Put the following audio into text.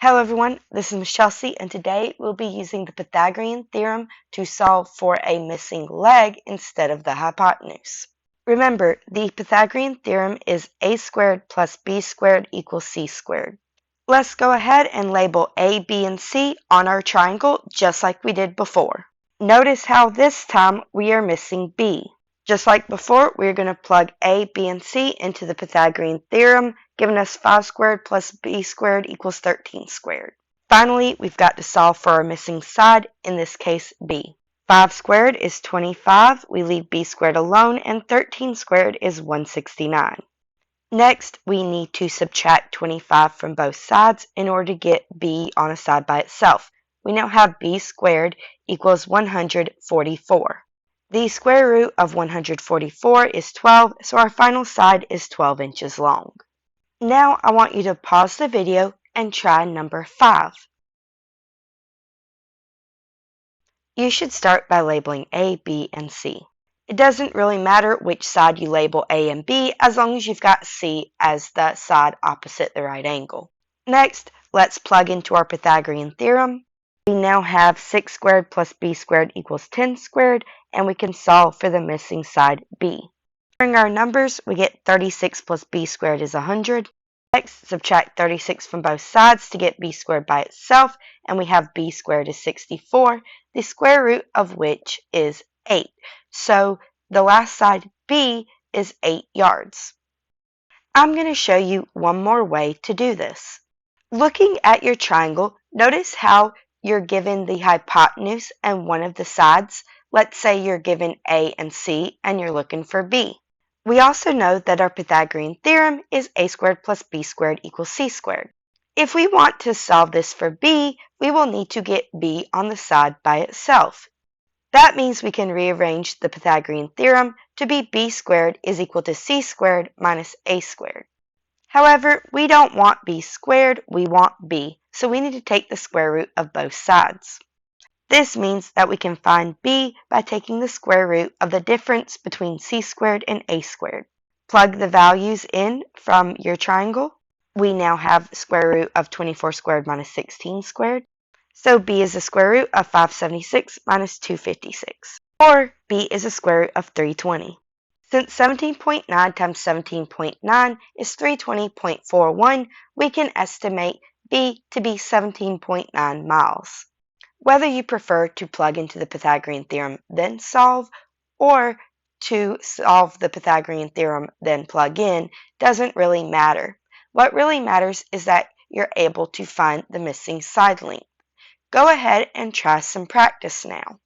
Hello everyone, this is Miss Chelsea, and today we'll be using the Pythagorean theorem to solve for a missing leg instead of the hypotenuse. Remember, the Pythagorean theorem is a squared plus b squared equals c squared. Let's go ahead and label a, b, and c on our triangle just like we did before. Notice how this time we are missing b. Just like before, we're going to plug a, b, and c into the Pythagorean theorem, giving us 5 squared plus b squared equals 13 squared. Finally, we've got to solve for our missing side, in this case b. 5 squared is 25, we leave b squared alone, and 13 squared is 169. Next, we need to subtract 25 from both sides in order to get b on a side by itself. We now have b squared equals 144. The square root of 144 is 12, so our final side is 12 inches long. Now I want you to pause the video and try number 5. You should start by labeling A, B, and C. It doesn't really matter which side you label A and B as long as you've got C as the side opposite the right angle. Next, let's plug into our Pythagorean theorem. We now have 6 squared plus b squared equals 10 squared, and we can solve for the missing side b. During our numbers, we get 36 plus b squared is 100. Next, subtract 36 from both sides to get b squared by itself, and we have b squared is 64, the square root of which is 8. So the last side b is 8 yards. I'm going to show you one more way to do this. Looking at your triangle, notice how you're given the hypotenuse and one of the sides. Let's say you're given A and C and you're looking for B. We also know that our Pythagorean theorem is a squared plus b squared equals c squared. If we want to solve this for b, we will need to get b on the side by itself. That means we can rearrange the Pythagorean theorem to be b squared is equal to c squared minus a squared. However, we don't want b squared, we want b, so we need to take the square root of both sides. This means that we can find b by taking the square root of the difference between c squared and a squared. Plug the values in from your triangle. We now have square root of 24 squared minus 16 squared. So b is the square root of 576 minus 256. Or b is the square root of 320. Since 17.9 times 17.9 is 320.41, we can estimate b to be 17.9 miles. Whether you prefer to plug into the Pythagorean theorem then solve, or to solve the Pythagorean theorem then plug in, doesn't really matter. What really matters is that you're able to find the missing side length. Go ahead and try some practice now.